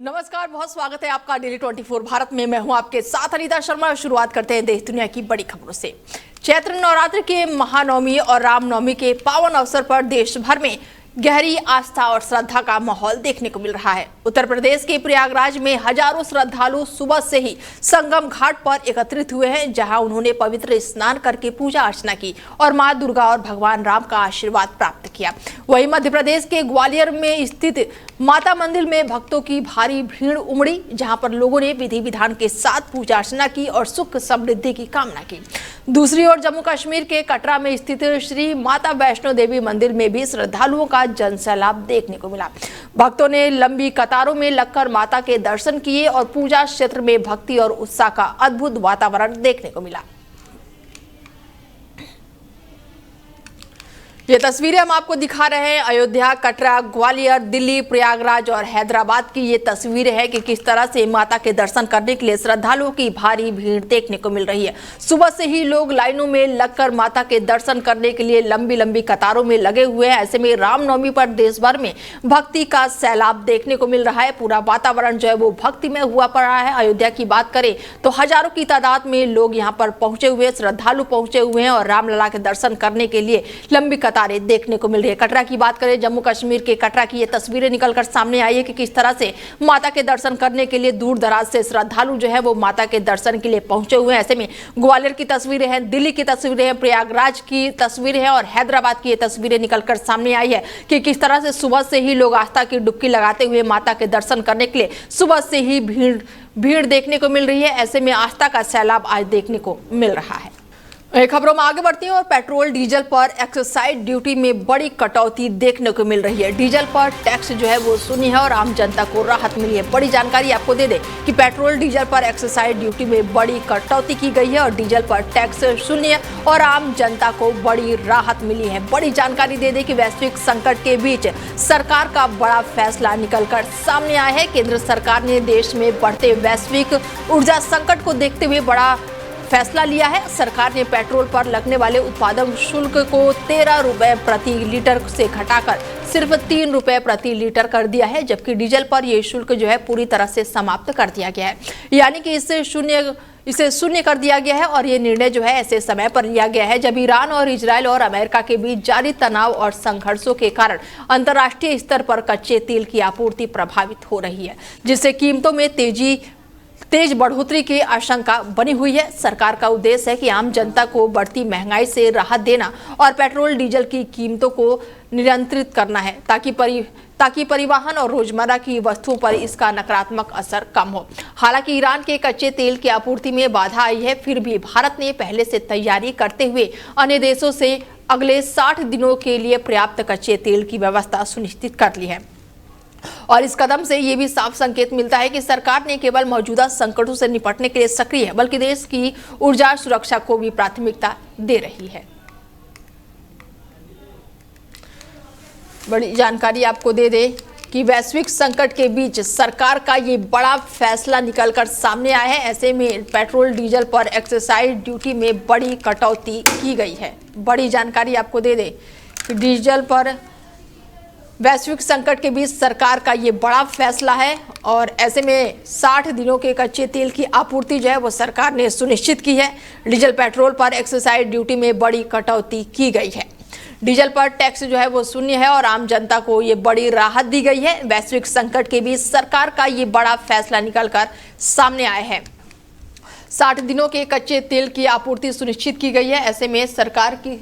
नमस्कार, बहुत स्वागत है आपका डेली 24 भारत में। मैं हूं आपके साथ अनीता शर्मा। शुरुआत करते हैं देश दुनिया की बड़ी खबरों से। चैत्र नवरात्र के महानवमी और रामनवमी के पावन अवसर पर देश भर में गहरी आस्था और श्रद्धा का माहौल देखने को मिल रहा है। उत्तर प्रदेश के प्रयागराज में हजारों श्रद्धालु सुबह से ही संगम घाट पर एकत्रित हुए हैं, जहां उन्होंने पवित्र स्नान करके पूजा अर्चना की और मां दुर्गा और भगवान राम का आशीर्वाद प्राप्त किया। वहीं मध्य प्रदेश के ग्वालियर में स्थित माता मंदिर में भक्तों की भारी भीड़ उमड़ी, जहां पर लोगों ने विधि विधान के साथ पूजा अर्चना की और सुख समृद्धि की कामना की। दूसरी ओर जम्मू कश्मीर के कटरा में स्थित श्री माता वैष्णो देवी मंदिर में भी श्रद्धालुओं का जनसैलाब देखने को मिला। भक्तों ने लंबी कतारों में लगकर माता के दर्शन किए और पूजा क्षेत्र में भक्ति और उत्साह का अद्भुत वातावरण देखने को मिला। ये तस्वीरें हम आपको दिखा रहे हैं। अयोध्या, कटरा, ग्वालियर, दिल्ली, प्रयागराज और हैदराबाद की ये तस्वीरें हैं कि किस तरह से माता के दर्शन करने के लिए श्रद्धालुओं की भारी भीड़ देखने को मिल रही है। सुबह से ही लोग लाइनों में लगकर माता के दर्शन करने के लिए लंबी लंबी कतारों में लगे हुए हैं। ऐसे में रामनवमी पर देश भर में भक्ति का सैलाब देखने को मिल रहा है। पूरा वातावरण जो है वो भक्ति में हुआ पड़ा है। अयोध्या की बात करें तो हजारों की तादाद में लोग यहाँ पर पहुंचे हुए, श्रद्धालु पहुंचे हुए हैं और रामलला के दर्शन करने के लिए लंबी देखने को मिल रही है। कटरा की बात करें, जम्मू कश्मीर के कटरा की ये तस्वीरें निकलकर सामने आई है कि किस तरह से माता के दर्शन करने के लिए दूर दराज से श्रद्धालु जो है वो माता के दर्शन के लिए पहुंचे हुए हैं। ऐसे में ग्वालियर की तस्वीरें हैं, दिल्ली की तस्वीरें हैं, प्रयागराज की तस्वीरें हैं और हैदराबाद की ये तस्वीरें निकलकर सामने आई है कि किस तरह से सुबह से ही लोग आस्था की डुबकी लगाते हुए माता के दर्शन करने के लिए सुबह से ही भीड़ देखने को मिल रही है। ऐसे में आस्था का सैलाब आज देखने को मिल रहा है। खबरों में आगे बढ़ती हैं और पेट्रोल डीजल पर एक्साइज ड्यूटी में बड़ी कटौती देखने को मिल रही है। डीजल पर टैक्स जो है वो शून्य है और आम जनता को राहत मिली है। बड़ी जानकारी आपको दे दें कि पेट्रोल डीजल पर एक्साइज ड्यूटी में बड़ी कटौती की गई है और डीजल पर टैक्स शून्य है और आम जनता को बड़ी राहत मिली है। बड़ी जानकारी दे दें कि वैश्विक संकट के बीच सरकार का बड़ा फैसला निकलकर सामने आया है। केंद्र सरकार ने देश में बढ़ते वैश्विक ऊर्जा संकट को देखते हुए बड़ा फैसला लिया है। सरकार ने पेट्रोल पर लगने वाले उत्पादन शुल्क को 13 रुपए प्रति लीटर से घटाकर सिर्फ 3 रुपए प्रति लीटर कर दिया है, जबकि डीजल पर यह शुल्क जो है पूरी तरह से समाप्त कर दिया गया है। यानी कि इसे शून्य कर दिया गया है और ये निर्णय जो है ऐसे समय पर लिया गया है जब ईरान और इजराइल और अमेरिका के बीच जारी तनाव और संघर्षों के कारण अंतर्राष्ट्रीय स्तर पर कच्चे तेल की आपूर्ति प्रभावित हो रही है, जिससे कीमतों में तेज बढ़ोतरी की आशंका बनी हुई है। सरकार का उद्देश्य है कि आम जनता को बढ़ती महंगाई से राहत देना और पेट्रोल डीजल की कीमतों को नियंत्रित करना है ताकि परिवहन और रोजमर्रा की वस्तुओं पर इसका नकारात्मक असर कम हो। हालांकि ईरान के कच्चे तेल की आपूर्ति में बाधा आई है, फिर भी भारत ने पहले से तैयारी करते हुए अन्य देशों से अगले 60 दिनों के लिए पर्याप्त कच्चे तेल की व्यवस्था सुनिश्चित कर ली है। और इस कदम से ये भी साफ संकेत मिलता है कि सरकार ने केवल मौजूदा संकटों से निपटने के लिए सक्रिय है, बल्कि देश की ऊर्जा सुरक्षा को भी प्राथमिकता दे रही है। बड़ी जानकारी आपको दे दें कि वैश्विक संकट के बीच सरकार का ये बड़ा फैसला निकलकर सामने आया है। ऐसे में पेट्रोल डीजल पर एक्साइज ड्यूटी में बड़ी कटौती की गई है। बड़ी जानकारी आपको दे दें कि डीजल पर वैश्विक संकट के बीच सरकार का ये बड़ा फैसला है और ऐसे में 60 दिनों के कच्चे तेल की आपूर्ति जो है वो सरकार ने सुनिश्चित की है। डीजल पेट्रोल पर एक्साइज ड्यूटी में बड़ी कटौती की गई है। डीजल पर टैक्स जो है वो शून्य है और आम जनता को ये बड़ी राहत दी गई है। वैश्विक संकट के बीच सरकार का ये बड़ा फैसला निकलकर सामने आया है। 60 दिनों के कच्चे तेल की आपूर्ति सुनिश्चित की गई है। ऐसे में सरकार की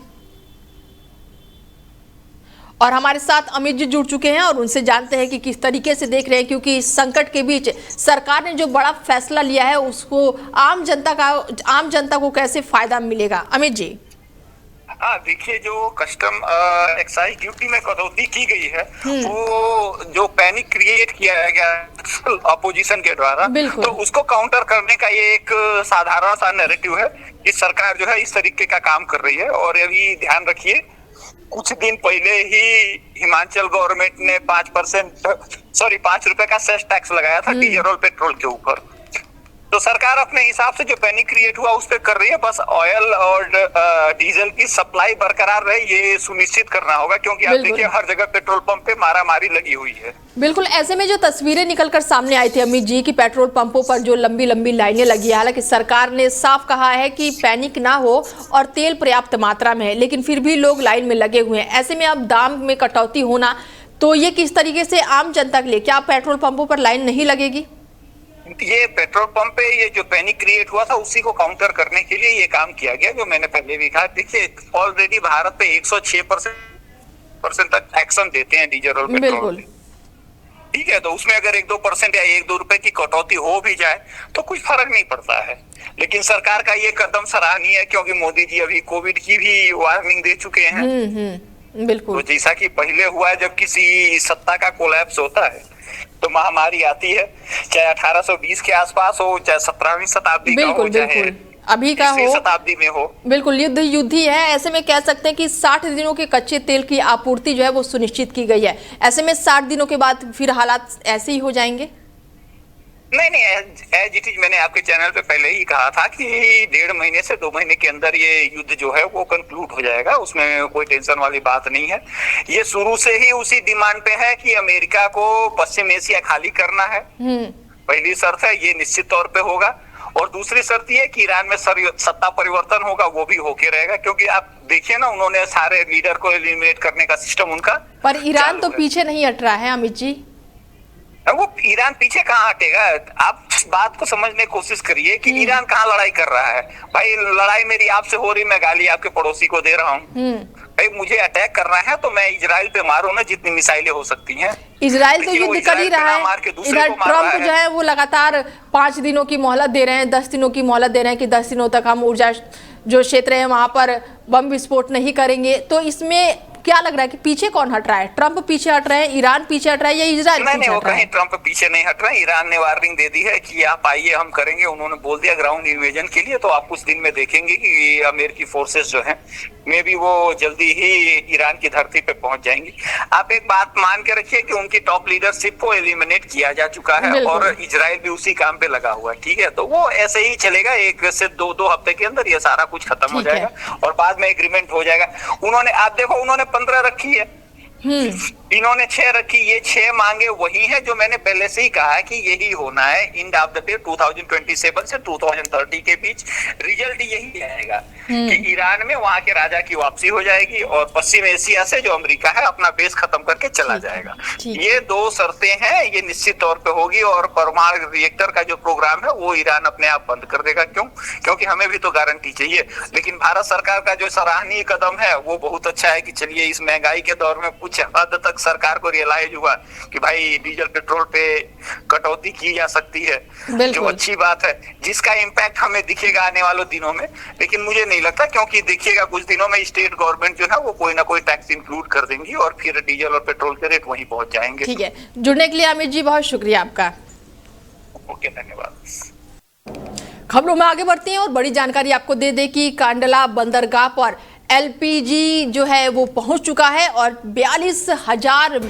और हमारे साथ अमित जी जुड़ चुके हैं और उनसे जानते हैं कि किस तरीके से देख रहे हैं, क्योंकि इस संकट के बीच सरकार ने जो बड़ा फैसला लिया है उसको आम जनता को कैसे फायदा मिलेगा। अमित जी। हाँ, देखिए, जो कस्टम एक्साइज ड्यूटी में कटौती की गई है वो जो पैनिक क्रिएट किया गया अपोजिशन के द्वारा, तो उसको काउंटर करने का ये एक साधारण सा नैरेटिव है कि सरकार जो है इस तरीके का काम कर रही है। और अभी ध्यान रखिए, कुछ दिन पहले ही हिमाचल गवर्नमेंट ने 5 रुपए का सेस टैक्स लगाया था डीजल और पेट्रोल के ऊपर। तो सरकार अपने हिसाब से जो पैनिक क्रिएट हुआ उस पर कर रही है, बस ऑयल और डीजल की सप्लाई बरकरार रहे ये सुनिश्चित करना होगा, क्योंकि आप देखिए हर जगह पेट्रोल पंप पे मारामारी लगी हुई है। बिल्कुल, ऐसे में जो तस्वीरें निकलकर सामने आई थी अमित जी की पेट्रोल पंपों पर जो लंबी लंबी लाइनें लगी है, हालांकि सरकार ने साफ कहा है कि पैनिक ना हो और तेल पर्याप्त मात्रा में है, लेकिन फिर भी लोग लाइन में लगे हुए हैं। ऐसे में अब दाम में कटौती होना, तो ये किस तरीके से आम जनता के लिए, क्या पेट्रोल पंपों पर लाइन नहीं लगेगी? ये पेट्रोल पंप पे ये जो पैनिक क्रिएट हुआ था उसी को काउंटर करने के लिए ये काम किया गया, जो मैंने पहले भी कहा। देखिए ऑलरेडी भारत पे 106% तक एक्शन देते हैं डीजल और पेट्रोल, ठीक है। तो उसमें अगर 1-2% या 1-2 रुपए की कटौती हो भी जाए तो कुछ फर्क नहीं पड़ता है। लेकिन सरकार का ये कदम सराहनीय है, क्योंकि मोदी जी अभी कोविड की भी वार्निंग दे चुके हैं। बिल्कुल। तो जैसा कि पहले हुआ है, जब किसी सत्ता का कोलैप्स होता है तो महामारी आती है, चाहे 1820 के आसपास हो, चाहे 17वीं शताब्दी का हो, चाहे अभी का हो, शताब्दी में हो। बिल्कुल, युद्ध ही है। ऐसे में कह सकते हैं कि 60 दिनों के कच्चे तेल की आपूर्ति जो है वो सुनिश्चित की गई है। ऐसे में 60 दिनों के बाद फिर हालात ऐसे ही हो जाएंगे? नहीं, एज इट इज मैंने आपके चैनल पे पहले ही कहा था कि 1.5 महीने से 2 महीने के अंदर ये युद्ध जो है वो कंक्लूड हो जाएगा, उसमें कोई टेंशन वाली बात नहीं है। ये शुरू से ही उसी डिमांड पे है कि अमेरिका को पश्चिम एशिया खाली करना है, पहली शर्त है, ये निश्चित तौर पे होगा। और दूसरी शर्त ये कि ईरान में सत्ता परिवर्तन होगा, वो भी होके रहेगा, क्योंकि आप देखिए ना, उन्होंने सारे लीडर को एलिमिनेट करने का सिस्टम उनका। पर ईरान तो पीछे नहीं हट रहा है अमित जी। वो ईरान पीछे कहाँ हटेगा? आप बात को समझने की कोशिश करिए कि ईरान कहाँ लड़ाई कर रहा है। भाई लड़ाई मेरी आपसे हो रही, मैं गाली आपके पड़ोसी को दे रहा हूँ। भाई मुझे अटैक करना है तो मैं इजराइल पे मारूं ना, जितनी मिसाइलें हो सकती हैं। इजराइल तो युद्ध कर ही रहा है। इधर ट्रम्प जो है वो लगातार 5 दिनों की मोहलत दे रहे हैं, 10 दिनों की मोहलत दे रहे हैं कि 10 दिनों तक हम ऊर्जा जो क्षेत्र है वहां पर बम विस्फोट नहीं करेंगे। तो इसमें क्या लग रहा है कि पीछे कौन हट रहा है? ट्रम्प पीछे हट रहे हैं, ईरान पीछे हट रहा है, या इजराइल पीछे हट रहा है? कहीं ट्रम्प पीछे नहीं हट रहा है। ईरान ने वार्निंग दे दी है कि आप आइए, हम करेंगे। उन्होंने बोल दिया ग्राउंड इन्वेजन के लिए। तो आप कुछ दिन में देखेंगे कि अमेरिकी फोर्सेस जो हैं मे भी वो जल्दी ही ईरान की धरती पे पहुंच जाएंगी। आप एक बात मान के रखिए कि उनकी टॉप लीडरशिप को एलिमिनेट किया जा चुका है और इजराइल भी उसी काम पे लगा हुआ है, ठीक है। तो वो ऐसे ही चलेगा, 1 से 2 हफ्ते के अंदर ये सारा कुछ खत्म हो जाएगा और बाद में एग्रीमेंट हो जाएगा। उन्होंने, आप देखो, उन्होंने 15 रखी है, इन्होंने 6 रखी। ये 6 मांगे वही है जो मैंने पहले से ही कहा है कि यही होना है। एंड ऑफ द डे 2027 से 2030 के बीच रिजल्ट यही आएगा कि ईरान में वहां के राजा की वापसी हो जाएगी और पश्चिम एशिया से जो अमेरिका है अपना बेस खत्म करके चला जाएगा। ये 2 शर्तें हैं, ये निश्चित तौर पे होगी। और परमाणु रिएक्टर का जो प्रोग्राम है वो ईरान अपने आप बंद कर देगा। क्यों? क्योंकि हमें भी तो गारंटी चाहिए। लेकिन भारत सरकार का जो सराहनीय कदम है वो बहुत अच्छा है कि चलिए इस महंगाई के दौर में कुछ हद तक सरकार को रियलाइज हुआ कि भाई डीजल पेट्रोल पे कटौती की जा सकती है, जो अच्छी बात है, जिसका इम्पैक्ट हमें दिखेगा आने वाले दिनों में। लेकिन मुझे नहीं लगता, क्योंकि देखिएगा कुछ दिनों में स्टेट गवर्नमेंट जो है वो कोई ना कोई टैक्स इंक्लूड कर देंगी और फिर डीजल और पेट्रोल के रेट वहीं पहुंच जाएंगे। ठीक है, जुड़ने के लिए अमित जी बहुत शुक्रिया आपका। ओके, धन्यवाद। खबरों में आगे बढ़ते हैं और बड़ी जानकारी आपको दे दे कि कांडला बंदरगाह पर एलपीजी जो है वो पहुंच चुका है और 42,000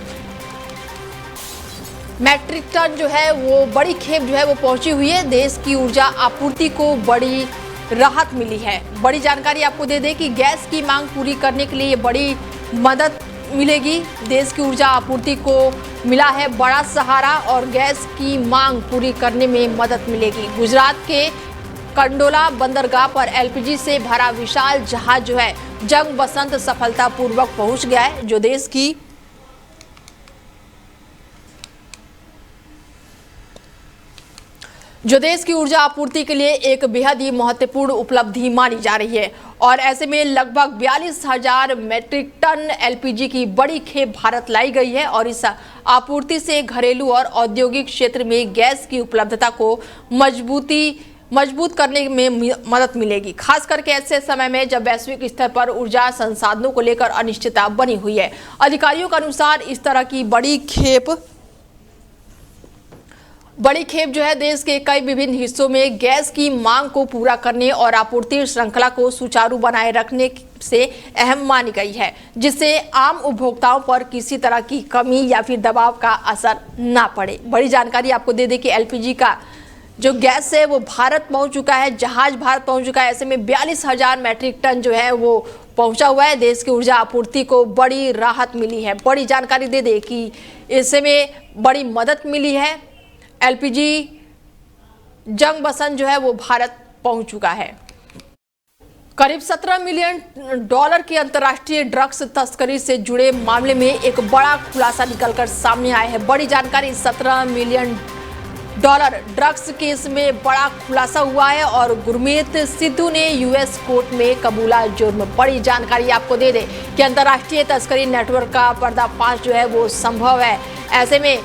मैट्रिक टन जो है वो बड़ी खेप जो है वो पहुंची हुई है। देश की ऊर्जा आपूर्ति को बड़ी राहत मिली है। बड़ी जानकारी आपको दे दें कि गैस की मांग पूरी करने के लिए ये बड़ी मदद मिलेगी। देश की ऊर्जा आपूर्ति को मिला है बड़ा सहारा और गैस की मांग पूरी करने में मदद मिलेगी। गुजरात के कंडोला बंदरगाह पर एलपीजी से भरा विशाल जहाज जो है जंग बसंत सफलतापूर्वक पहुंच गया है, जो देश की ऊर्जा आपूर्ति के लिए एक बेहद ही महत्वपूर्ण उपलब्धि मानी जा रही है। और ऐसे में लगभग 42,000 मैट्रिक टन एलपीजी की बड़ी खेप भारत लाई गई है और इस आपूर्ति से घरेलू और औद्योगिक क्षेत्र में गैस की उपलब्धता को मजबूत करने में मदद मिलेगी, खास करके ऐसे समय में जब वैश्विक स्तर पर ऊर्जा संसाधनों को लेकर अनिश्चितता बनी हुई है। अधिकारियों के अनुसार इस तरह की बड़ी खेप जो है देश के कई विभिन्न हिस्सों में गैस की मांग को पूरा करने और आपूर्ति श्रृंखला को सुचारू बनाए रखने से अहम मानी गई है, जिससे आम उपभोक्ताओं पर किसी तरह की कमी या फिर दबाव का असर ना पड़े। बड़ी जानकारी आपको दे दें कि एलपीजी का जो गैस है वो भारत पहुंच चुका है, जहाज भारत पहुंच चुका है। ऐसे में 42,000 मैट्रिक टन जो है वो पहुंचा हुआ है। देश की ऊर्जा आपूर्ति को बड़ी राहत मिली है। बड़ी जानकारी दे दे कि इससे में बड़ी मदद मिली है। एलपीजी जंग बसन जो है वो भारत पहुंच चुका है। करीब $17 मिलियन की अंतर्राष्ट्रीय ड्रग्स तस्करी से जुड़े मामले में एक बड़ा खुलासा निकलकर सामने आया है। बड़ी जानकारी, $17 मिलियन ड्रग्स केस में बड़ा खुलासा हुआ है और गुरमीत सिद्धू ने यूएस कोर्ट में कबूला जुर्म। बड़ी जानकारी आपको दे दें कि अंतर्राष्ट्रीय तस्करी नेटवर्क का पर्दाफाश जो है वो संभव है। ऐसे में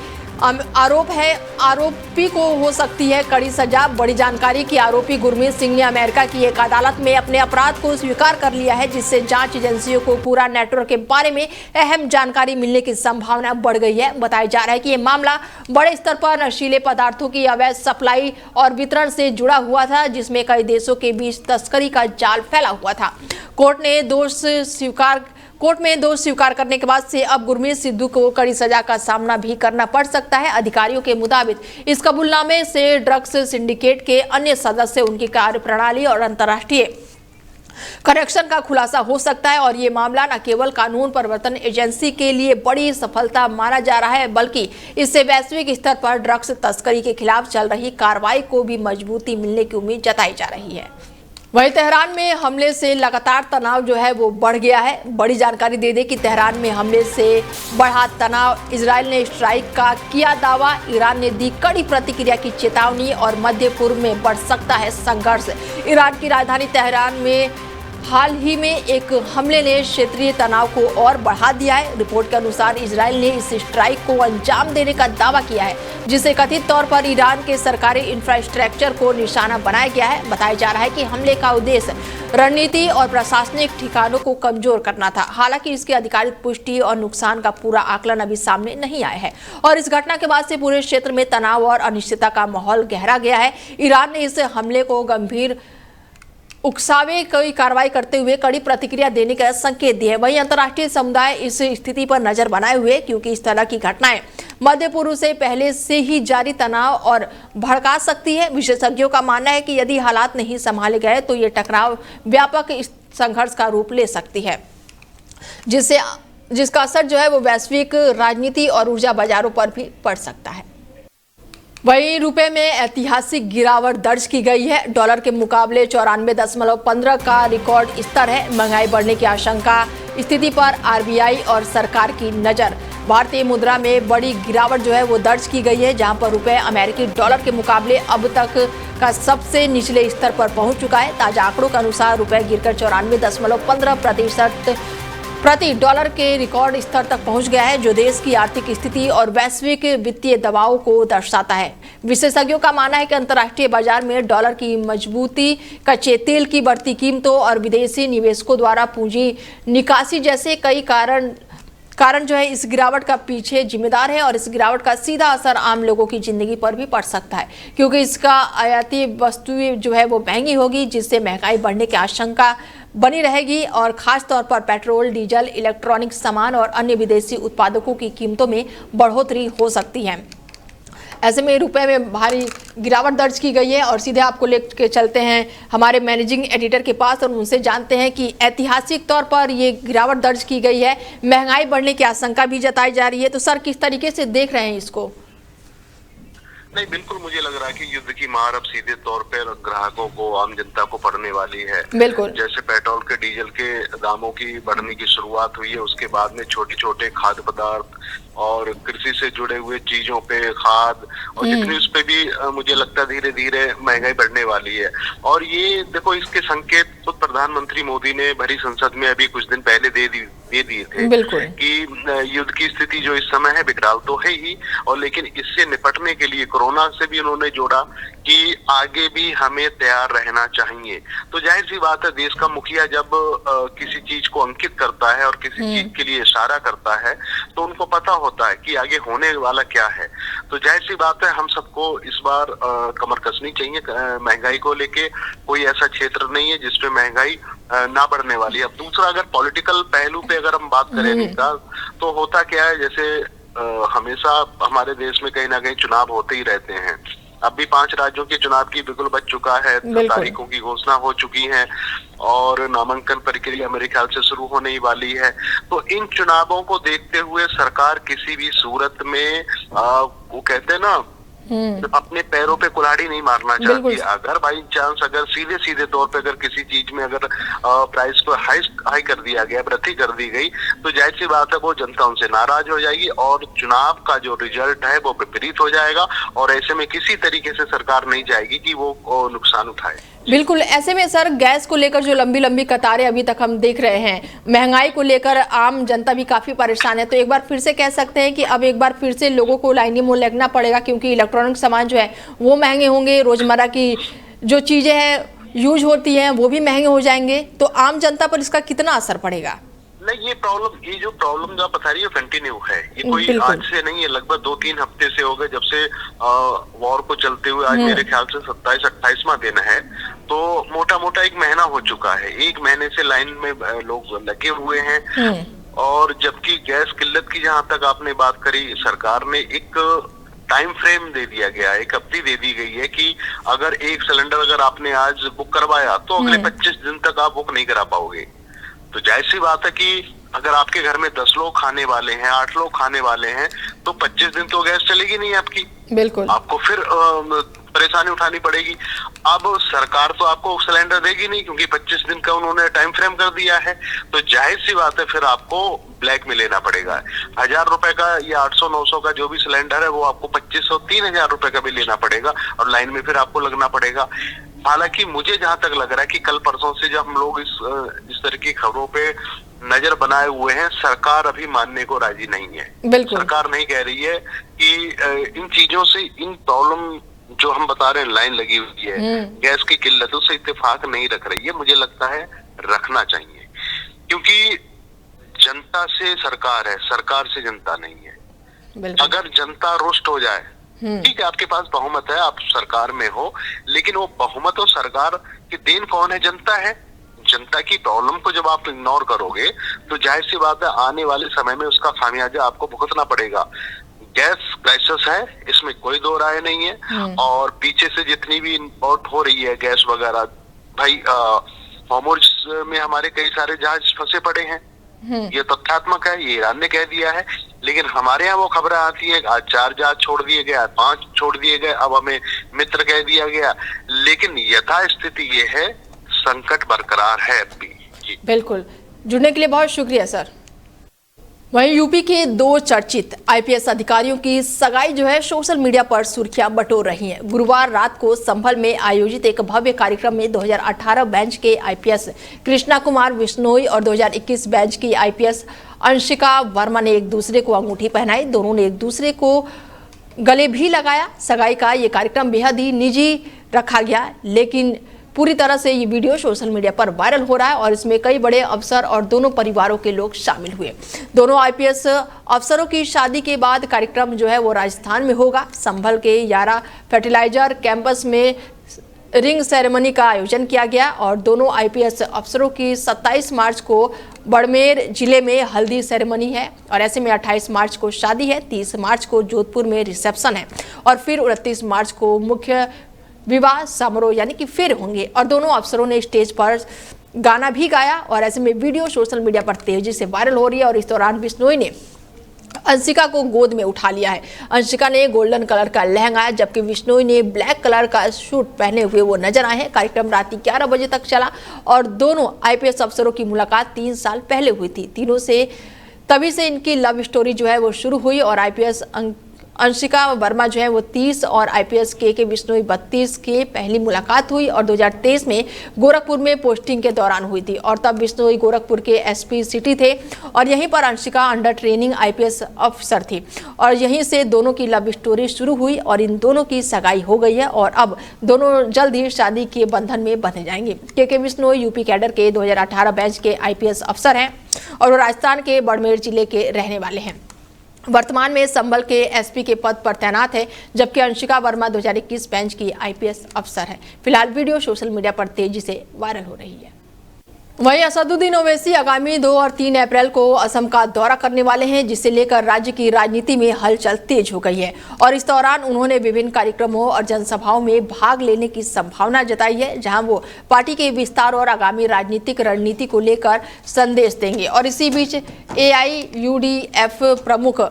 आरोप है, आरोपी को हो सकती है कड़ी सजा। बड़ी जानकारी कि आरोपी गुरमीत सिंह ने अमेरिका की एक अदालत में अपने अपराध को स्वीकार कर लिया है, जिससे जांच एजेंसियों को पूरा नेटवर्क के बारे में अहम जानकारी मिलने की संभावना बढ़ गई है। बताया जा रहा है कि यह मामला बड़े स्तर पर नशीले पदार्थों की अवैध सप्लाई और वितरण से जुड़ा हुआ था, जिसमें कई देशों के बीच तस्करी का जाल फैला हुआ था। कोर्ट में दोष स्वीकार करने के बाद से अब गुरमीत सिद्धू को कड़ी सजा का सामना भी करना पड़ सकता है। अधिकारियों के मुताबिक इस कबूलनामे से ड्रग्स सिंडिकेट के अन्य सदस्य, उनकी कार्यप्रणाली और अंतर्राष्ट्रीय कनेक्शन का खुलासा हो सकता है। और ये मामला न केवल कानून प्रवर्तन एजेंसी के लिए बड़ी सफलता माना जा रहा है, बल्कि इससे वैश्विक स्तर पर ड्रग्स तस्करी के खिलाफ चल रही कार्रवाई को भी मजबूती मिलने की उम्मीद जताई जा रही है। वहीं तेहरान में हमले से लगातार तनाव जो है वो बढ़ गया है। बड़ी जानकारी दे दें कि तेहरान में हमले से बढ़ा तनाव। इजराइल ने स्ट्राइक का किया दावा, ईरान ने दी कड़ी प्रतिक्रिया की चेतावनी और मध्य पूर्व में बढ़ सकता है संघर्ष। ईरान की राजधानी तेहरान में हाल ही में एक हमले ने क्षेत्रीय तनाव को और बढ़ा दिया है। रिपोर्ट के अनुसार इजराइल ने इस स्ट्राइक को अंजाम देने का दावा किया है, जिसे कथित तौर पर ईरान के सरकारी इंफ्रास्ट्रक्चर को निशाना बनाया गया है। बताया जा रहा है कि हमले का उद्देश्य रणनीति और प्रशासनिक ठिकानों को कमजोर करना था। हालांकि इसकी आधिकारिक पुष्टि और नुकसान का पूरा आकलन अभी सामने नहीं आया है और इस घटना के बाद से पूरे क्षेत्र में तनाव और अनिश्चितता का माहौल गहरा गया है। ईरान ने इस हमले को गंभीर उकसावे की कार्रवाई करते हुए कड़ी प्रतिक्रिया देने का संकेत दिए। वहीं अंतर्राष्ट्रीय समुदाय इस स्थिति पर नजर बनाए हुए, क्योंकि इस तरह की घटनाएं मध्य पूर्व से पहले से ही जारी तनाव और भड़का सकती है। विशेषज्ञों का मानना है कि यदि हालात नहीं संभाले गए तो ये टकराव व्यापक संघर्ष का रूप ले सकती है, जिसका असर जो है वो वैश्विक राजनीति और ऊर्जा बाजारों पर भी पड़ सकता है। वहीं रुपए में ऐतिहासिक गिरावट दर्ज की गई है। डॉलर के मुकाबले 94.15 का रिकॉर्ड स्तर है। महंगाई बढ़ने की आशंका स्थिति पर आरबीआई और सरकार की नजर। भारतीय मुद्रा में बड़ी गिरावट जो है वो दर्ज की गई है, जहां पर रुपए अमेरिकी डॉलर के मुकाबले अब तक का सबसे निचले स्तर पर पहुंच चुका है। ताजा आंकड़ों के अनुसार रुपए गिरकर 94.15% प्रति डॉलर के रिकॉर्ड स्तर तक पहुंच गया है, जो देश की आर्थिक स्थिति और वैश्विक वित्तीय दबाव को दर्शाता है। विशेषज्ञों का मानना है कि अंतर्राष्ट्रीय बाजार में डॉलर की मजबूती, कच्चे तेल की बढ़ती कीमतों और विदेशी निवेशकों द्वारा पूंजी निकासी जैसे कई कारण जो है इस गिरावट का पीछे जिम्मेदार है। और इस गिरावट का सीधा असर आम लोगों की जिंदगी पर भी पड़ सकता है, क्योंकि इसका आयाती वस्तुएं जो है वो महंगी होगी, जिससे महंगाई बढ़ने की आशंका बनी रहेगी और खास तौर पर पेट्रोल, डीजल, इलेक्ट्रॉनिक सामान और अन्य विदेशी उत्पादकों की कीमतों में बढ़ोतरी हो सकती है। ऐसे में रुपए में भारी गिरावट दर्ज की गई है और सीधे आपको लेकर चलते हैं हमारे मैनेजिंग एडिटर के पास और उनसे जानते हैं कि ऐतिहासिक तौर पर ये गिरावट दर्ज की गई है, महंगाई बढ़ने की आशंका भी जताई जा रही है, तो सर किस तरीके से देख रहे हैं इसको? नहीं, बिल्कुल मुझे लग रहा है कि युद्ध की मार अब सीधे तौर पर ग्राहकों को, आम जनता को पड़ने वाली है। बिल्कुल। जैसे पेट्रोल के, डीजल के दामों की बढ़ने की शुरुआत हुई है, उसके बाद में छोटे छोटे खाद्य पदार्थ और कृषि से जुड़े हुए चीजों पे, खाद और जितनी उस पे भी मुझे लगता है धीरे धीरे महंगाई बढ़ने वाली है। और ये देखो, इसके संकेत खुद प्रधानमंत्री मोदी ने भरी संसद में अभी कुछ दिन पहले दे दिए थे कि युद्ध की स्थिति जो इस समय है विकराल तो है ही, और लेकिन इससे निपटने के लिए कोरोना से भी उन्होंने जोड़ा कि आगे भी हमें तैयार रहना चाहिए। तो जाहिर सी बात है, देश का मुखिया जब किसी चीज को अंकित करता है और किसी चीज के लिए इशारा करता है तो उनको पता होता है कि आगे होने वाला क्या है। तो जाहिर सी बात है, हम सबको इस बार कमर कसनी चाहिए। महंगाई को लेके कोई ऐसा क्षेत्र नहीं है जिसमें महंगाई ना बढ़ने वाली है। अब दूसरा, अगर पॉलिटिकल पहलू पे अगर हम बात करें तो होता क्या है, जैसे हमेशा हमारे देश में कहीं ना कहीं चुनाव होते ही रहते हैं अब भी 5 राज्यों के चुनाव की बिल्कुल बच चुका है, तारीखों की घोषणा हो चुकी है और नामांकन प्रक्रिया मेरे ख्याल से शुरू होने ही वाली है। तो इन चुनावों को देखते हुए सरकार किसी भी सूरत में वो कहते हैं ना, अपने पैरों पे कुल्हाड़ी नहीं मारना चाहती। अगर बाई चांस अगर सीधे सीधे तौर पे अगर किसी चीज में अगर प्राइस को हाई कर दिया गया, वृद्धि कर दी गई, तो जाहिर सी बात है वो जनता उनसे नाराज हो जाएगी और चुनाव का जो रिजल्ट है वो विपरीत हो जाएगा। और ऐसे में किसी तरीके से सरकार नहीं चाहेगी कि वो नुकसान उठाए। बिल्कुल, ऐसे में सर गैस को लेकर जो लंबी लंबी कतारें अभी तक हम देख रहे हैं, महंगाई को लेकर आम जनता भी काफी परेशान है, तो एक बार फिर से कह सकते हैं कि अब एक बार फिर से लोगों को लाइनों में लगना पड़ेगा, क्योंकि इलेक्ट्रॉनिक सामान जो है वो महंगे होंगे, रोजमर्रा की जो चीजें हैं यूज होती हैं वो भी महंगे हो जाएंगे, तो आम जनता पर इसका कितना असर पड़ेगा? नहीं, ये जो प्रॉब्लम जो आप बता रही है कंटिन्यू है, ये कोई आज से नहीं है, लगभग 2-3 हफ्ते से हो गए जब से वॉर को चलते हुए। आज मेरे ख्याल से 27-28वां दिन है, तो मोटा मोटा 1 महीना हो चुका है। 1 महीने से लाइन में लोग लगे हुए हैं। और जबकि गैस किल्लत की जहां तक आपने बात करी, सरकार ने एक टाइम फ्रेम दे दिया गया, एक अवधि दे दी गई है कि अगर 1 सिलेंडर अगर आपने आज बुक करवाया तो अगले 25 दिन तक आप बुक नहीं करा पाओगे। तो जाहिर सी बात है कि अगर आपके घर में 10 लोग खाने वाले हैं, 8 लोग खाने वाले हैं, तो 25 दिन तो गैस चलेगी नहीं आपकी। बिल्कुल, आपको फिर परेशानी उठानी पड़ेगी। अब सरकार तो आपको सिलेंडर देगी नहीं, क्योंकि 25 दिन का उन्होंने टाइम फ्रेम कर दिया है। तो जाहिर सी बात है फिर आपको ब्लैक में लेना पड़ेगा। 1000 रुपए का या 800-900 का जो भी सिलेंडर है वो आपको 2500-3000 रुपए का भी लेना पड़ेगा और लाइन में फिर आपको लगना पड़ेगा। हालांकि मुझे जहां तक लग रहा है कि कल परसों से जब हम लोग इस तरह की खबरों पे नजर बनाए हुए हैं, सरकार अभी मानने को राजी नहीं है। सरकार नहीं कह रही है कि इन चीजों से, इन प्रॉब्लम जो हम बता रहे हैं, लाइन लगी हुई है, गैस की किल्लतों से इत्तेफाक नहीं रख रही है। मुझे लगता है रखना चाहिए, क्योंकि जनता से सरकार है, सरकार से जनता नहीं है। अगर जनता रुष्ट हो जाए, ठीक है, आपके पास बहुमत है, आप सरकार में हो, लेकिन वो बहुमत और सरकार की देन कौन है? जनता है। जनता की प्रॉब्लम को जब आप इग्नोर करोगे तो जाहिर सी बात है आने वाले समय में उसका खामियाजा आपको भुगतना पड़ेगा। गैस क्राइसिस है, इसमें कोई दो राय नहीं है। और पीछे से जितनी भी इंपोर्ट हो रही है गैस वगैरह, भाई होर्मुज में हमारे कई सारे जहाज फंसे पड़े हैं, ये तथ्यात्मक है, ये ईरान ने कह दिया है। लेकिन हमारे यहाँ वो खबरें आती है, आज 4 जहाज छोड़ दिए गए, 5 छोड़ दिए गए, अब हमें मित्र कह दिया गया। लेकिन यथा स्थिति ये है, संकट बरकरार है अभी। बिल्कुल, जुड़ने के लिए बहुत शुक्रिया सर। वहीं यूपी के 2 चर्चित आईपीएस अधिकारियों की सगाई जो है सोशल मीडिया पर सुर्खियां बटोर रही हैं। गुरुवार रात को संभल में आयोजित एक भव्य कार्यक्रम में 2018 बैच के आईपीएस कृष्णा कुमार बिश्नोई और 2021 बैच की आईपीएस अंशिका वर्मा ने एक दूसरे को अंगूठी पहनाई। दोनों ने एक दूसरे को गले भी लगाया। सगाई का ये कार्यक्रम बेहद ही निजी रखा गया, लेकिन पूरी तरह से ये वीडियो सोशल मीडिया पर वायरल हो रहा है और इसमें कई बड़े अफसर और दोनों परिवारों के लोग शामिल हुए। दोनों आईपीएस अफसरों की शादी के बाद कार्यक्रम जो है वो राजस्थान में होगा। संभल के यारा फर्टिलाइजर कैंपस में रिंग सेरेमनी का आयोजन किया गया और दोनों आईपीएस अफसरों की 27 मार्च को बाड़मेर जिले में हल्दी सेरेमनी है और ऐसे में 28 मार्च को शादी है, 30 मार्च को जोधपुर में रिसेप्शन है और फिर 29 मार्च को मुख्य विवाह समारोह यानी कि फिर होंगे। और दोनों अफसरों ने स्टेज पर गाना भी गाया और ऐसे में वीडियो सोशल मीडिया पर तेजी से वायरल हो रही है। और इस दौरान बिश्नोई ने अंशिका को गोद में उठा लिया है। अंशिका ने गोल्डन कलर का लहंगा जबकि बिश्नोई ने ब्लैक कलर का सूट पहने हुए वो नजर आए हैं। कार्यक्रम रात 11 बजे तक चला और दोनों आईपीएस अफसरों की मुलाकात 3 साल पहले हुई थी। तीनों से तभी से इनकी लव स्टोरी जो है वो शुरू हुई और आईपीएस अंशिका वर्मा जो है वो 30 और आईपीएस के बिश्नोई 32 की पहली मुलाकात हुई और 2023 में गोरखपुर में पोस्टिंग के दौरान हुई थी और तब बिश्नोई गोरखपुर के एसपी सिटी थे और यहीं पर अंशिका अंडर ट्रेनिंग आईपीएस अफसर थी और यहीं से दोनों की लव स्टोरी शुरू हुई और इन दोनों की सगाई हो गई है और अब दोनों जल्द ही शादी के बंधन में बंधे जाएंगे। के बिश्नोई यूपी कैडर के 2018 बैच के आईपीएस अफसर हैं और वो राजस्थान के बाड़मेर जिले के रहने वाले हैं। वर्तमान में संभल के एसपी के पद पर तैनात है जबकि अंशिका वर्मा 2021 बैच की आईपीएस अफसर है। फिलहाल वीडियो सोशल मीडिया पर तेजी से वायरल हो रही है। वहीं असदुद्दीन ओवैसी आगामी 2 और 3 अप्रैल को असम का दौरा करने वाले हैं, जिसे लेकर राज्य की राजनीति में हलचल तेज हो गई है और इस दौरान उन्होंने विभिन्न कार्यक्रमों और जनसभाओं में भाग लेने की संभावना जताई है, जहां वो पार्टी के विस्तार और आगामी राजनीतिक रणनीति को लेकर संदेश देंगे। और इसी बीच AIUDF प्रमुख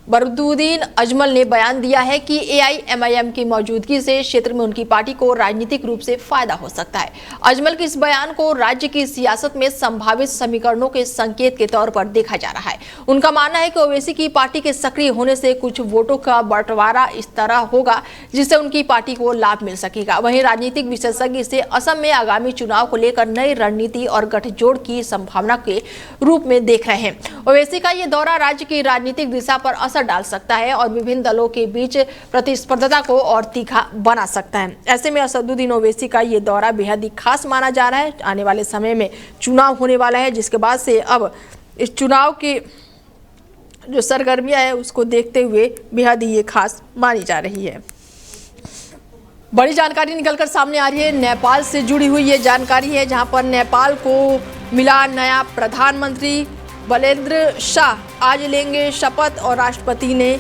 बरुद्दीन अजमल ने बयान दिया है कि AIMIM की मौजूदगी से क्षेत्र में उनकी पार्टी को राजनीतिक रूप से फायदा हो सकता है। अजमल के इस बयान को राज्य की सियासत में संभावित समीकरणों के संकेत के तौर पर देखा जा रहा है। उनका मानना है कि ओवैसी की पार्टी के सक्रिय होने से कुछ वोटों का बंटवारा इस तरह होगा जिससे उनकी पार्टी को लाभ मिल सकेगा। वहीं राजनीतिक विशेषज्ञ इसे असम में आगामी चुनाव को लेकर नई रणनीति और गठजोड़ की संभावना के रूप में देख रहे हैं। ओवैसी का ये दौरा राज्य की राजनीतिक दिशा पर असर डाल सकता है और विभिन्न दलों के बीच प्रतिस्पर्धा को और तीखा बना सकता है। ऐसे में असदुद्दीन ओवैसी का ये दौरा बेहद ही खास माना जा रहा है। आने वाले समय में चुनाव होने वाला है, जिसके बाद से अब इस चुनाव की जो सरगर्मियां है उसको देखते हुए बेहद ही ये खास मानी जा रही है। बड़ी जानकारी निकलकर सामने आ रही है, नेपाल से जुड़ी हुई ये जानकारी है, जहां पर नेपाल को मिला नया प्रधानमंत्री। बलेन्द्र शाह आज लेंगे शपथ और राष्ट्रपति ने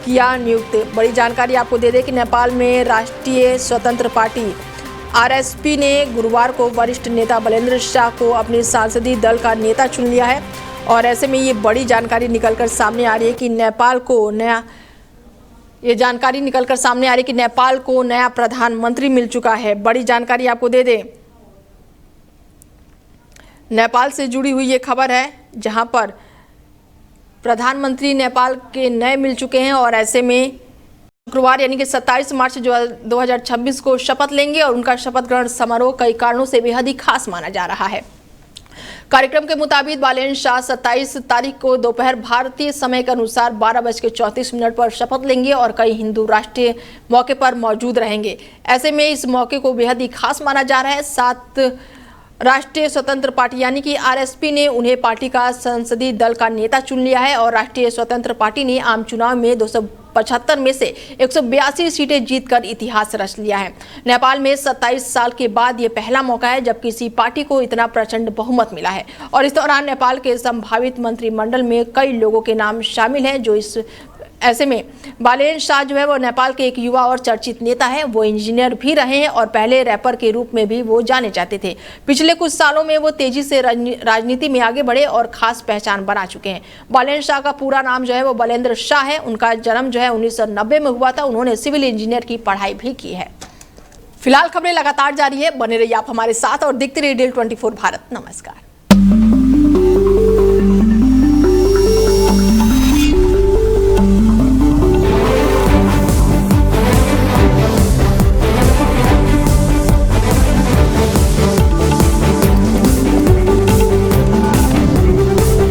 किया नियुक्त। बड़ी जानकारी आपको दे दें कि नेपाल में राष्ट्रीय स्वतंत्र पार्टी RSP ने गुरुवार को वरिष्ठ नेता बलेन्द्र शाह को अपने सांसदीय दल का नेता चुन लिया है और ऐसे में ये बड़ी जानकारी निकलकर सामने आ रही है कि नेपाल को नया प्रधानमंत्री मिल चुका है। बड़ी जानकारी आपको दे दें, नेपाल से जुड़ी हुई ये खबर है, जहां पर प्रधानमंत्री नेपाल के नए मिल चुके हैं और ऐसे में शुक्रवार यानी कि 27 मार्च 2026 को शपथ लेंगे और उनका शपथ ग्रहण समारोह कई कारणों से बेहद ही खास माना जा रहा है। कार्यक्रम के मुताबिक बलेन्द्र शाह 27 तारीख को दोपहर भारतीय समय के अनुसार 12:34 पर शपथ लेंगे और कई हिंदू राष्ट्रीय मौके पर मौजूद रहेंगे। ऐसे में इस मौके को बेहद ही खास माना जा रहा है। 7 राष्ट्रीय स्वतंत्र पार्टी यानी कि RSP ने उन्हें पार्टी का संसदीय दल का नेता चुन लिया है और राष्ट्रीय स्वतंत्र पार्टी ने आम चुनाव में 275 में से 182 सीटें जीतकर इतिहास रच लिया है। नेपाल में 27 साल के बाद ये पहला मौका है जब किसी पार्टी को इतना प्रचंड बहुमत मिला है और इस दौरान नेपाल के संभावित मंत्रिमंडल में कई लोगों के नाम शामिल हैं। ऐसे में बलेन्द्र शाह जो है वो नेपाल के एक युवा और चर्चित नेता है। वो इंजीनियर भी रहे हैं और पहले रैपर के रूप में भी वो जाने जाते थे। पिछले कुछ सालों में वो तेजी से राजनीति में आगे बढ़े और खास पहचान बना चुके हैं। बलेन्द्र शाह का पूरा नाम जो है वो बलेन्द्र शाह है। उनका जन्म जो है 1990 में हुआ था। उन्होंने सिविल इंजीनियर की पढ़ाई भी की है। फिलहाल खबरें लगातार जारी है, बने रहिए आप हमारे साथ और देखते रहिए DL 24 भारत। नमस्कार।